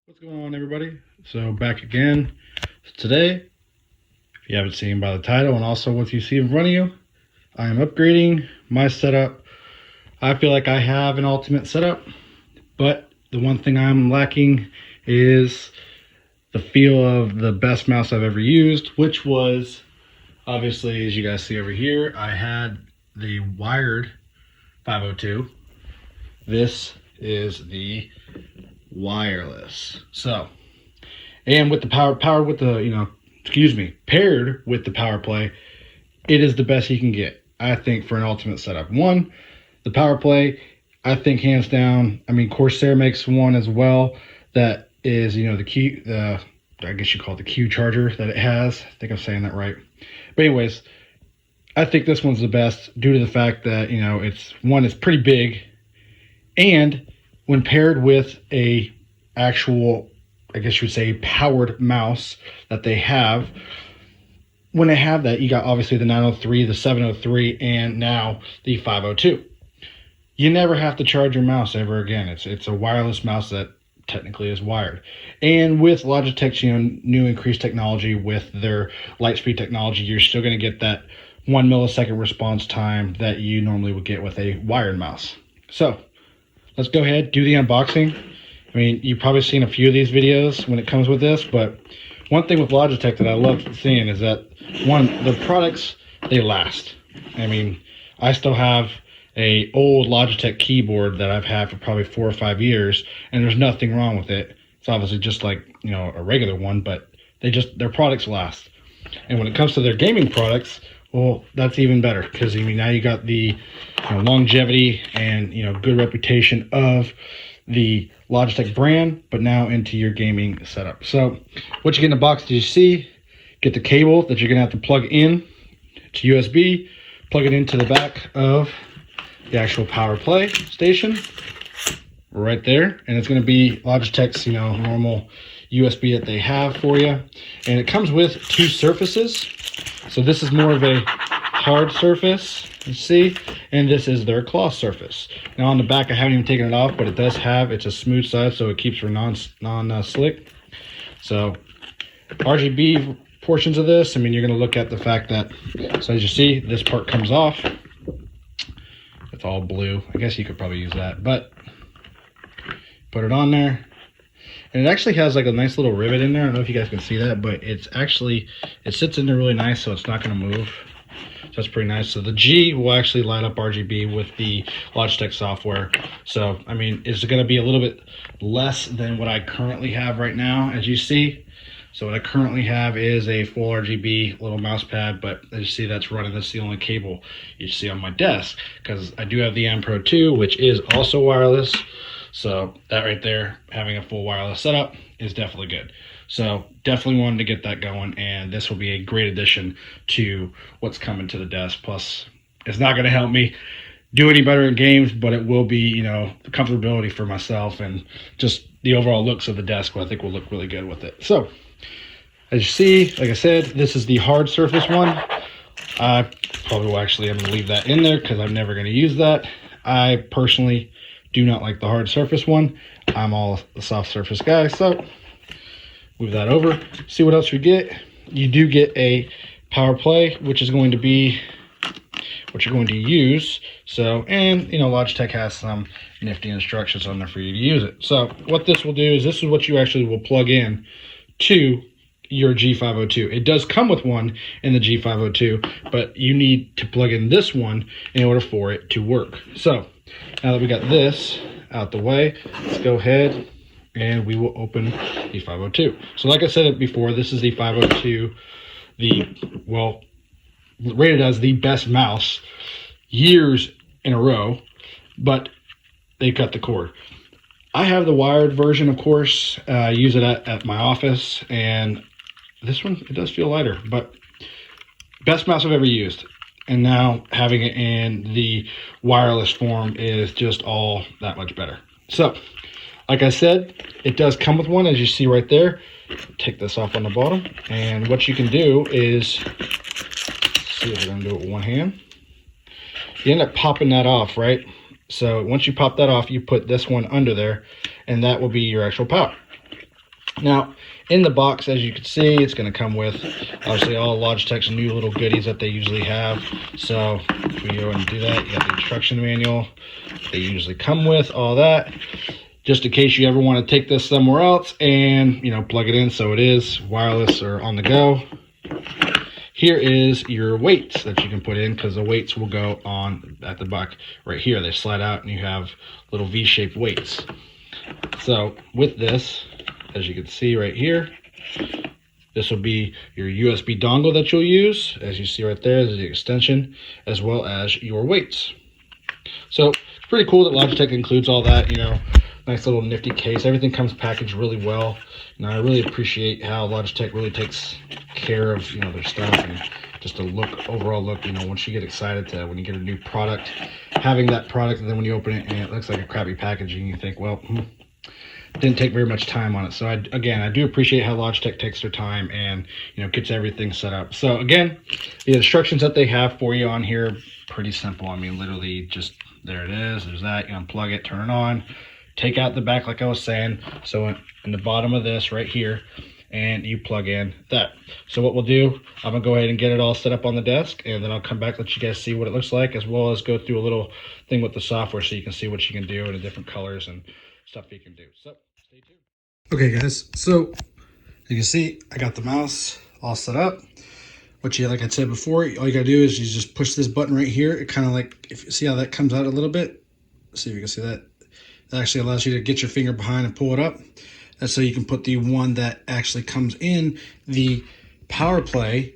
What's going on, everybody? So back again today. If you haven't seen by the title and also what you see in front of you, I am upgrading my setup. I feel like I have an ultimate setup, but the one thing I'm lacking is the feel of the best mouse I've ever used, which was obviously, as you guys see over here, I had the wired 502. This is the wireless. So, and with the paired with the PowerPlay, it is the best you can get, I think, for an ultimate setup. One, the PowerPlay, I think hands down. I mean, Corsair makes one as well that is, I guess you call it the Q charger that it has. I think I'm saying that right. But anyways, I think this one's the best due to the fact that, it's pretty big, and when paired with a actual, I guess you would say, powered mouse that they have, when they have that, you got obviously the 903, the 703, and now the 502. You never have to charge your mouse ever again. It's a wireless mouse that technically is wired. And with Logitech's new increased technology with their Lightspeed technology, you're still going to get that 1 millisecond response time that you normally would get with a wired mouse. So let's go ahead, do the unboxing. I mean, you've probably seen a few of these videos when it comes with this, but one thing with Logitech that I love seeing is that, one, the products, they last. I mean, I still have a old Logitech keyboard that I've had for probably 4 or 5 years, and there's nothing wrong with it. It's obviously just like, a regular one, but their products last. And when it comes to their gaming products, well, that's even better, because now you got the longevity and good reputation of the Logitech brand, but now into your gaming setup. So what you get in the box, did you see? Get the cable that you're gonna have to plug in to USB, plug it into the back of the actual PowerPlay station right there, and it's gonna be Logitech's normal USB that they have for you, and it comes with 2 surfaces. So this is more of a hard surface, you see, and this is their cloth surface. Now on the back, I haven't even taken it off, but it does have, it's a smooth side, so it keeps for non-slick. So RGB portions of this, you're going to look at the fact that, so as you see, this part comes off. It's all blue. I guess you could probably use that, but put it on there. And it actually has like a nice little rivet in there. I don't know if you guys can see that, but it sits in there really nice, so it's not going to move. So that's pretty nice. So the G will actually light up RGB with the Logitech software. So, it's going to be a little bit less than what I currently have right now, as you see. So what I currently have is a full RGB little mouse pad, but as you see, that's running, that's the only cable you see on my desk, because I do have the M Pro 2, which is also wireless. So that right there, having a full wireless setup is definitely good. So definitely wanted to get that going, and this will be a great addition to what's coming to the desk. Plus, it's not going to help me do any better in games, but it will be, the comfortability for myself and just the overall looks of the desk, I think will look really good with it. So as you see, like I said, this is the hard surface one. I probably will I'm going to leave that in there because I'm never going to use that. I personally do not like the hard surface one. I'm all a soft surface guy, so move that over. See what else we get. You do get a PowerPlay, which is going to be what you're going to use. So, and Logitech has some nifty instructions on there for you to use it. So what this will do is, this is what you actually will plug in to your G502. It does come with one in the G502, but you need to plug in this one in order for it to work. So now that we got this out the way, let's go ahead and we will open the 502. So like I said before, this is the 502, rated as the best mouse years in a row, but they cut the cord. I have the wired version, of course. I use it at my office, and this one, it does feel lighter, but best mouse I've ever used. And now having it in the wireless form is just all that much better. So, like I said, it does come with one, as you see right there. Take this off on the bottom, and what you can do is, see if we're gonna do it with one hand. You end up popping that off, right? So once you pop that off, you put this one under there, and that will be your actual power. Now, in the box, as you can see, it's going to come with, obviously, all Logitech's new little goodies that they usually have. So, if we go and do that, you got the instruction manual they usually come with, all that. Just in case you ever want to take this somewhere else and, you know, plug it in so it is wireless or on the go. Here is your weights that you can put in, because the weights will go on at the back right here. They slide out and you have little V-shaped weights. So with this, as you can see right here, this will be your USB dongle that you'll use. As you see right there is the extension, as well as your weights. So it's pretty cool that Logitech includes all that, you know, nice little nifty case. Everything comes packaged really well. And I really appreciate how Logitech really takes care of, you know, their stuff, and just a look, overall look, you know, once you get excited to, when you get a new product, having that product, and then when you open it and it looks like a crappy packaging, you think, well, didn't take very much time on it. So again, I do appreciate how Logitech takes their time and, you know, gets everything set up. So again, the instructions that they have for you on here, pretty simple. I mean, literally just, there it is, there's that. You unplug it, turn it on, take out the back like I was saying. So in the bottom of this right here, and you plug in that. So what we'll do, I'm gonna go ahead and get it all set up on the desk, and then I'll come back, let you guys see what it looks like, as well as go through a little thing with the software so you can see what you can do and the different colors and stuff you can do. So stay tuned. Okay guys, so you can see I got the mouse all set up. What you, like I said before, all you gotta do is you just push this button right here. It kind of like, if you see how that comes out a little bit, see if you can see that. That actually allows you to get your finger behind and pull it up. That's so you can put the one that actually comes in the PowerPlay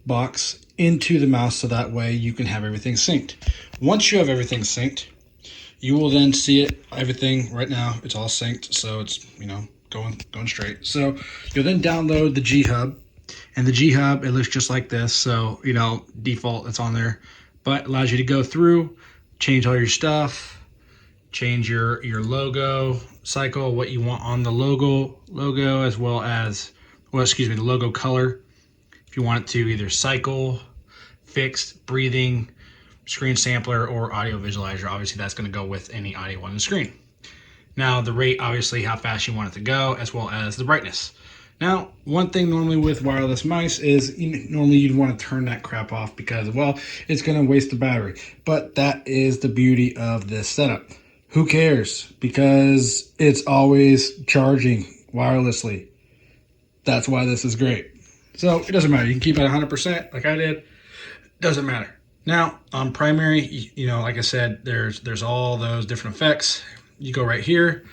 box into the mouse, so that way you can have everything synced. Once you have everything synced, you will then see it, everything right now, it's all synced, so it's, you know, going straight. So you'll then download the G Hub, and the G Hub, it looks just like this. So, you know, default, it's on there, but allows you to go through, change all your stuff, change your logo cycle, what you want on the logo, as well as, well, excuse me, the logo color. If you want it to either cycle, fixed, breathing, screen sampler, or audio visualizer, obviously that's going to go with any audio on the screen. Now the rate, obviously how fast you want it to go, as well as the brightness. Now, one thing normally with wireless mice is normally you'd want to turn that crap off because, well, it's going to waste the battery. But that is the beauty of this setup. Who cares? Because it's always charging wirelessly. That's why this is great. So it doesn't matter. You can keep it 100% like I did. Doesn't matter. Now on primary, you know, like I said, there's all those different effects. You go right here.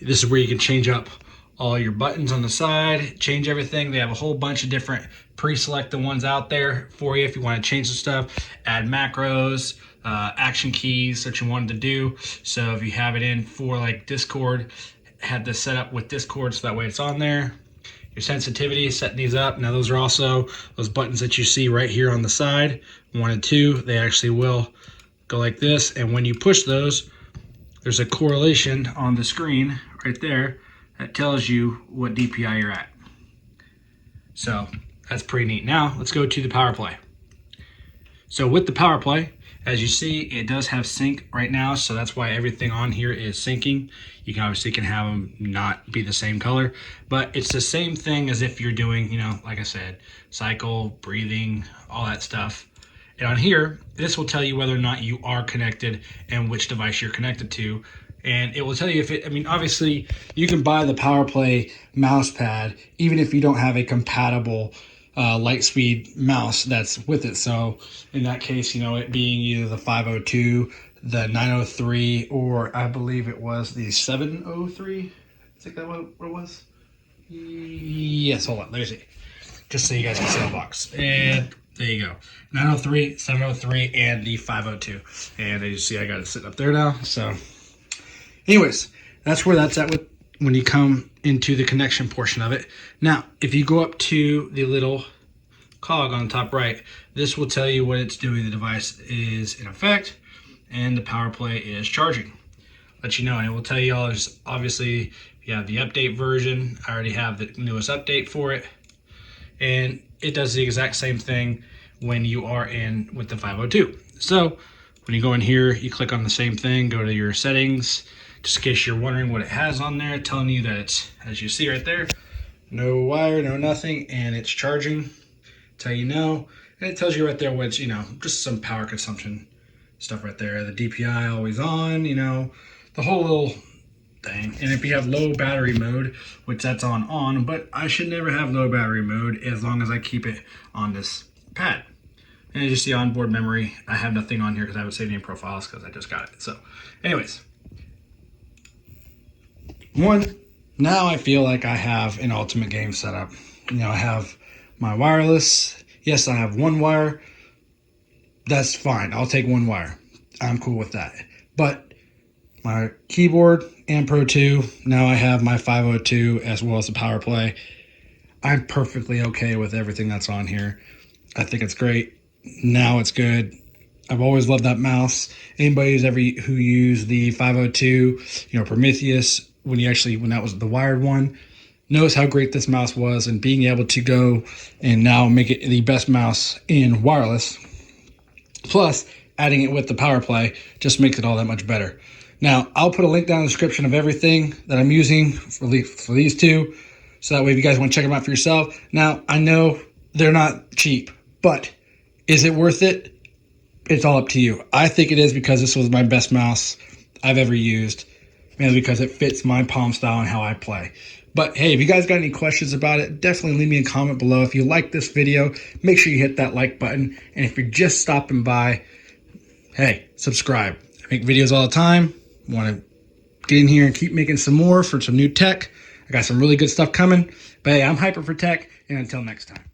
This is where you can change up all your buttons on the side, change everything. They have a whole bunch of different pre-select the ones out there for you if you want to change the stuff, add macros, action keys that you wanted to do. So if you have it in for like Discord, had this set up with Discord so that way it's on there. Your sensitivity, setting these up. Now those are also those buttons that you see right here on the side, 1 and 2. They actually will go like this, and when you push those, there's a correlation on the screen right there that tells you what DPI you're at. So that's pretty neat. Now let's go to the PowerPlay. So with the PowerPlay, as you see, it does have sync right now, so that's why everything on here is syncing. You can obviously have them not be the same color, but it's the same thing as if you're doing, you know, like I said, cycle, breathing, all that stuff. And on here, this will tell you whether or not you are connected and which device you're connected to. And it will tell you if it, I mean, obviously you can buy the PowerPlay mouse pad, even if you don't have a compatible Lightspeed mouse that's with it. So in that case, you know, it being either the 502, the 903, or I believe it was the 703. I think that what it was. Yes, hold on, let me see. Just so you guys can see the box. And there you go. 903, 703, and the 502. And as you see, I got it sitting up there now. So anyways, that's where that's at with when you come into the connection portion of it. Now, if you go up to the little cog on the top right, this will tell you what it's doing. The device is in effect, and the PowerPlay is charging. Let you know, and it will tell you all, obviously, if you have the update version, I already have the newest update for it. And it does the exact same thing when you are in with the 502. So when you go in here, you click on the same thing, go to your settings, just in case you're wondering what it has on there, telling you that it's, as you see right there, No wire, no nothing, and it's charging. That's how you know. And it tells you right there which, just some power consumption stuff right there. The DPI always on, the whole little thing. And if you have low battery mode, which that's on, but I should never have low battery mode as long as I keep it on this pad. And as you see, onboard memory, I have nothing on here because I haven't saved any profiles because I just got it. So anyways, now I feel like I have an ultimate game setup. I have my wireless. Yes, I have one wire. That's fine. I'll take one wire. I'm cool with that. But my keyboard and Pro 2, now I have my 502 as well as the PowerPlay. I'm perfectly okay with everything that's on here. I think it's great. Now it's good. I've always loved that mouse. Anybody who used the 502, Prometheus, when that was the wired one, knows how great this mouse was, and being able to go and now make it the best mouse in wireless, plus adding it with the PowerPlay, just makes it all that much better. Now, I'll put a link down in the description of everything that I'm using for these two, so that way if you guys want to check them out for yourself. Now, I know they're not cheap, but is it worth it? It's all up to you. I think it is because this was my best mouse I've ever used, mainly because it fits my palm style and how I play. But hey, if you guys got any questions about it, definitely leave me a comment below. If you like this video, make sure you hit that like button. And if you're just stopping by, hey, subscribe. I make videos all the time. Want to get in here and keep making some more for some new tech. I got some really good stuff coming. But hey, I'm hyper for tech, and until next time.